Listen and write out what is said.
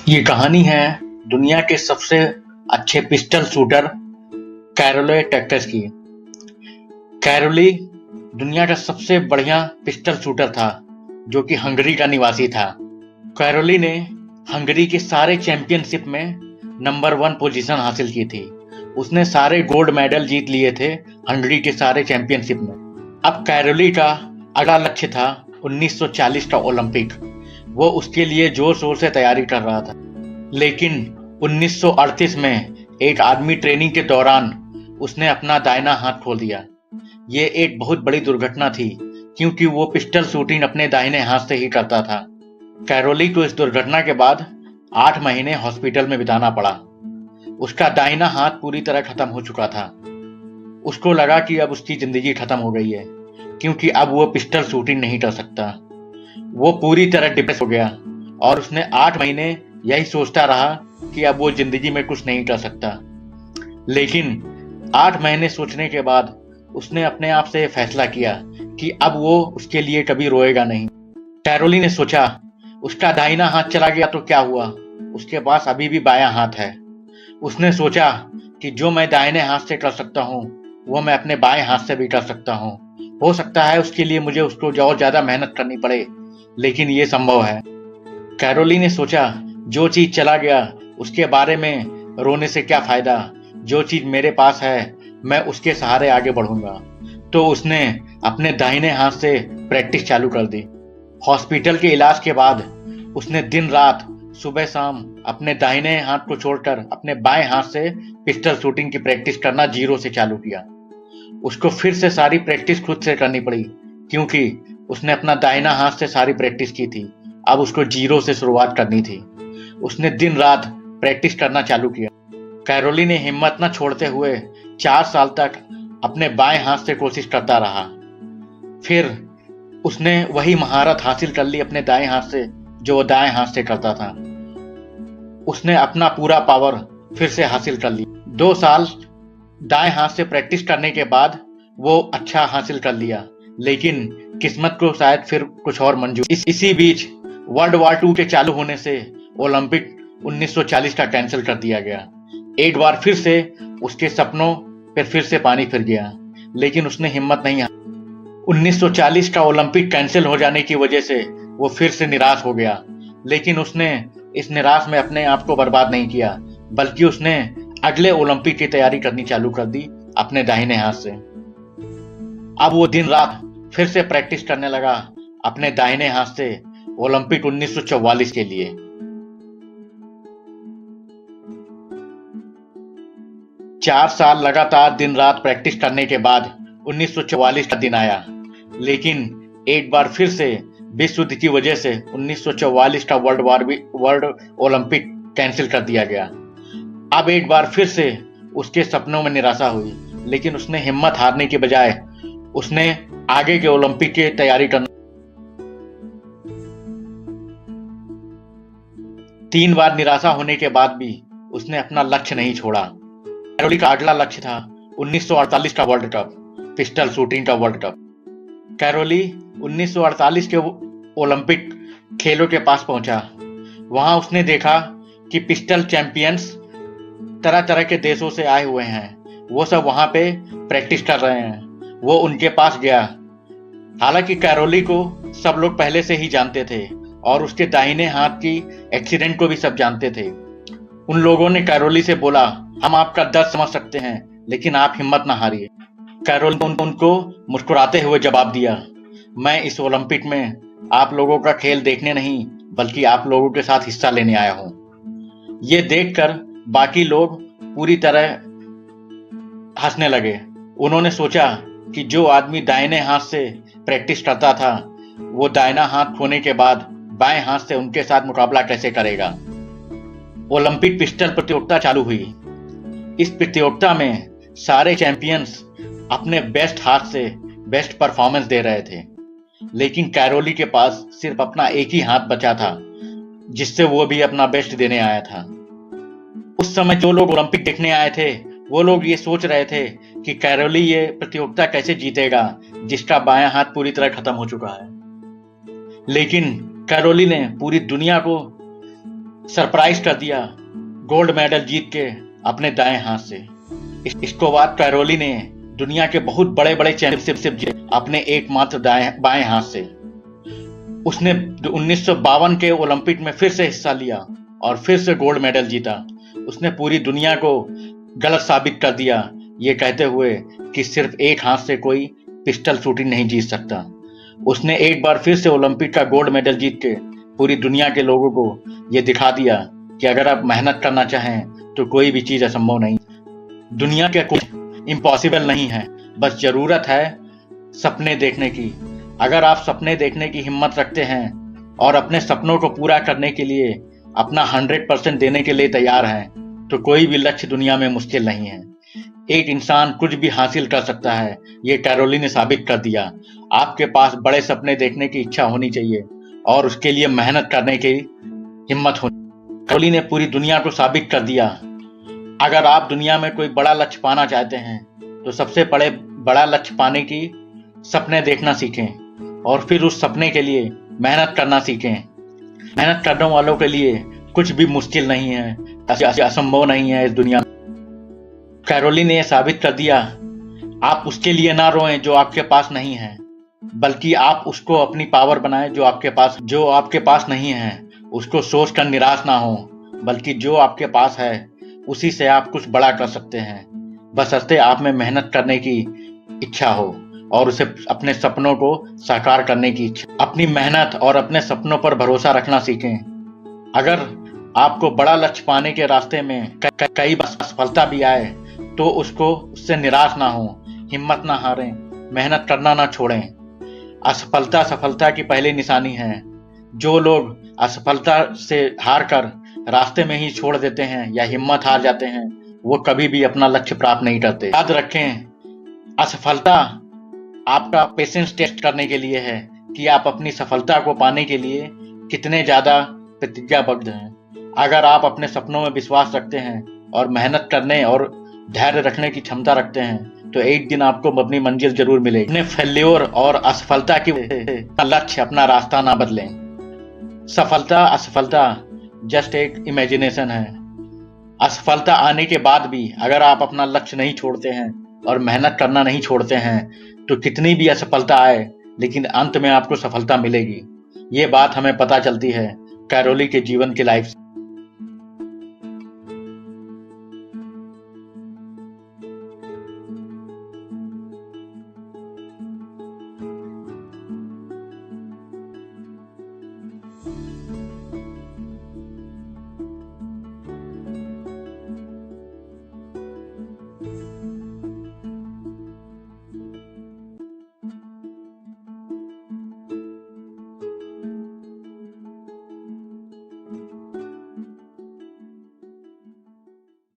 ये कहानी है दुनिया के सबसे अच्छे पिस्टल शूटर कैरोले टेक्टस की। कैरोली दुनिया का सबसे बढ़िया पिस्टल शूटर था जो कि हंगरी का निवासी था। कैरोली ने हंगरी के सारे चैंपियनशिप में नंबर 1 पोजीशन हासिल की थी। उसने सारे गोल्ड मेडल जीत लिए थे हंगरी के सारे चैंपियनशिप में। अब कैरोली का अगला लक्ष्य था 1940 का ओलंपिक। वो उसके लिए जोर शोर से तैयारी कर रहा था, लेकिन 1938 में एक आर्मी ट्रेनिंग के दौरान उसने अपना दाहिना हाथ खो दिया। ये एक बहुत बड़ी दुर्घटना थी क्योंकि वो पिस्टल शूटिंग अपने दाहिने हाथ से ही करता था। कैरोली को इस दुर्घटना के बाद 8 महीने हॉस्पिटल में बिताना पड़ा। उसका दाहिना हाथ पूरी तरह खत्म हो चुका था। उसको लगा कि अब उसकी जिंदगी खत्म हो गई है क्योंकि अब वो पिस्टल शूटिंग नहीं कर सकता। वो पूरी तरह डिप्रेस हो गया और उसने 8 महीने यही सोचता रहा कि अब वो जिंदगी में कुछ नहीं कर सकता। लेकिन 8 महीने सोचने के बाद उसने अपने आप से फैसला किया कि अब वो उसके लिए कभी रोएगा नहीं। कैरोली ने सोचा, उसका दाहिना हाथ चला गया तो क्या हुआ, उसके पास अभी भी बायां हाथ है। उसने सोचा कि जो मैं दाहिने हाथ से कर सकता हूँ वो मैं अपने बाएं हाथ से भी कर सकता हूँ। हो सकता है उसके लिए मुझे उसको और ज्यादा मेहनत करनी पड़े, लेकिन ये संभव है। कैरोली ने सोचा, जो चीज चला गया उसके बारे में रोने से क्या फायदा, जो चीज मेरे पास है मैं उसके सहारे आगे बढ़ूंगा। तो उसने अपने दाहिने हाथ से प्रैक्टिस चालू कर दी। हॉस्पिटल के इलाज के बाद उसने दिन रात सुबह शाम अपने दाहिने हाथ को छोड़कर अपने बाएं हाथ से पिस्टल शूटिंग की प्रैक्टिस करना जीरो से चालू किया। उसको फिर से सारी प्रैक्टिस खुद से करनी पड़ी क्योंकि उसने अपना दाहिना हाथ से सारी प्रैक्टिस की थी। अब उसको जीरो से शुरुआत करनी थी। उसने दिन रात प्रैक्टिस करना चालू किया। कैरोली ने हिम्मत न छोड़ते हुए 4 साल तक अपने बाएं हाथ से कोशिश करता रहा। फिर उसने वही महारत हासिल कर ली अपने दाएं हाथ से जो वो दाएं हाथ से करता था। उसने अपना पूरा पावर फिर से हासिल कर लिया। 2 साल दाएं हाथ से प्रैक्टिस करने के बाद वो अच्छा हासिल कर लिया, लेकिन किस्मत को शायद फिर कुछ और मंजूर। इसी बीच वर्ल्ड वॉर 2 के चालू होने से ओलंपिक 1940 का कैंसिल कर दिया गया। एक बार फिर से उसके सपनों पर फिर से पानी फिर गया, लेकिन उसने हिम्मत नहीं हारी। 1940 का ओलंपिक कैंसिल हो जाने की वजह से वो फिर से निराश हो गया, लेकिन उसने इस निराश में अपने आप को बर्बाद नहीं किया, बल्कि उसने अगले ओलंपिक की तैयारी करनी चालू कर दी अपने दाहिने हाथ से। अब वो दिन रात फिर से प्रैक्टिस करने लगा अपने दाहिने हाथ से ओलंपिक 1944 के लिए। चार साल लगातार दिन रात प्रैक्टिस करने के बाद 1944 का दिन आया, लेकिन एक बार फिर से विश्व युद्ध की वजह से 1944 का वर्ल्ड ओलंपिक कैंसिल कर दिया गया। अब एक बार फिर से उसके सपनों में निराशा हुई, लेकिन उसने हिम्मत हारने के बजाय उसने आगे के ओलंपिक की तैयारी करना। 3 बार निराशा होने के बाद भी उसने अपना लक्ष्य नहीं छोड़ा। कैरोली का अगला लक्ष्य था 1948 का वर्ल्ड कप, पिस्टल शूटिंग का वर्ल्ड कप। कैरोली 1948 के ओलंपिक खेलों के पास पहुंचा। वहां उसने देखा कि पिस्टल चैंपियंस तरह तरह के देशों से आए हुए हैं। वो सब वहां पे प्रैक्टिस कर रहे हैं। वो उनके पास गया। हालांकि कैरोली को सब लोग पहले से ही जानते थे और उसके दाहिने हाथ की एक्सीडेंट को भी सब जानते थे। उन लोगों ने कैरोली से बोला, हम आपका दर्द समझ सकते हैं, लेकिन आप हिम्मत ना हारिए। कैरोली ने उनको मुस्कुराते हुए जवाब दिया, मैं इस ओलंपिक में आप लोगों का खेल देखने नहीं बल्कि आप लोगों के साथ हिस्सा लेने आया हूं। ये देखकर बाकी लोग पूरी तरह हंसने लगे। उन्होंने सोचा कि जो आदमी दाहिने हाथ से प्रैक्टिस करता था वो दाहिना हाथ खोने के बाद बाएं हाथ से उनके साथ मुकाबला कैसे करेगा। ओलंपिक पिस्टल प्रतियोगिता चालू हुई। इस प्रतियोगिता में सारे चैंपियंस अपने बेस्ट हाथ से बेस्ट परफॉर्मेंस दे रहे थे, लेकिन कैरोली के पास सिर्फ अपना एक ही हाथ बचा था जिससे वो भी अपना बेस्ट देने आया था। उस समय जो लोग ओलंपिक देखने आए थे वो लोग ये सोच रहे थे कि कैरोली ये प्रतियोगिता कैसे जीतेगा जिसका बायां हाथ पूरी तरह खत्म हो चुका है। लेकिन कैरोली ने पूरी दुनिया को सरप्राइज कर दिया गोल्ड मेडल जीत के अपने दाएं हाथ से। इसको बाद कैरोली ने दुनिया के बहुत बड़े बड़े चैंपियनशिप जीते अपने एकमात्र बाएं हाथ से। उसने 1952 के ओलंपिक में फिर से हिस्सा लिया और फिर से गोल्ड मेडल जीता। उसने पूरी दुनिया को गलत साबित कर दिया ये कहते हुए कि सिर्फ एक हाथ से कोई पिस्टल शूटिंग नहीं जीत सकता। उसने एक बार फिर से ओलंपिक का गोल्ड मेडल जीत के पूरी दुनिया के लोगों को ये दिखा दिया कि अगर आप मेहनत करना चाहें तो कोई भी चीज असंभव नहीं। दुनिया के कुछ इम्पॉसिबल नहीं है, बस जरूरत है सपने देखने की। अगर आप सपने देखने की हिम्मत रखते हैं और अपने सपनों को पूरा करने के लिए अपना 100% देने के लिए तैयार हैं तो कोई भी लक्ष्य दुनिया में मुश्किल नहीं है। एक इंसान कुछ भी हासिल कर सकता है, ये कैरोली ने साबित कर दिया। आपके पास बड़े सपने देखने की इच्छा होनी चाहिए और उसके लिए मेहनत करने की हिम्मत होनी। कैरोली ने पूरी दुनिया को साबित कर दिया। अगर आप दुनिया में कोई बड़ा लक्ष्य पाना चाहते हैं तो सबसे बड़ा लक्ष्य पाने की सपने देखना सीखें और फिर उस सपने के लिए मेहनत करना सीखें। मेहनत करने वालों के लिए कुछ भी मुश्किल नहीं है, असंभव नहीं है इस दुनिया में। कैरोली ने यह साबित कर दिया आप उसके लिए ना रोएं जो आपके पास नहीं है, बल्कि आप उसको अपनी पावर बनाएं जो आपके पास नहीं है। उसको सोचकर निराश ना हो, बल्कि जो आपके पास है उसी से आप कुछ बड़ा कर सकते हैं, बशर्ते आप में मेहनत करने की इच्छा हो और उसे अपने सपनों को साकार करने की इच्छा। अपनी मेहनत और अपने सपनों पर भरोसा रखना सीखें। अगर आपको बड़ा लक्ष्य पाने के रास्ते में कई बार असफलता भी आए तो उससे निराश ना हो, हिम्मत ना हारें, मेहनत करना ना छोड़ें। असफलता सफलता की पहली निशानी है। जो लोग असफलता से हार कर रास्ते में ही छोड़ देते हैं या हिम्मत हार जाते हैं वो कभी भी अपना लक्ष्य प्राप्त नहीं करते। याद रखें, असफलता आपका पेशेंस टेस्ट करने के लिए है कि आप अपनी सफलता को पाने के लिए कितने ज्यादा प्रतिज्ञाबद्ध हैं। अगर आप अपने सपनों में विश्वास रखते हैं और मेहनत करने और धैर्य रखने की क्षमता रखते हैं तो एक दिन आपको अपनी मंजिल जरूर मिलेगी। अपने फेल्योर और असफलता की लक्ष्य अपना रास्ता ना बदलें। सफलता असफलता जस्ट एक इमेजिनेशन है। असफलता आने के बाद भी अगर आप अपना लक्ष्य नहीं छोड़ते हैं और मेहनत करना नहीं छोड़ते हैं तो कितनी भी असफलता आए लेकिन अंत में आपको सफलता मिलेगी। ये बात हमें पता चलती है कैरोली के जीवन की लाइफ से।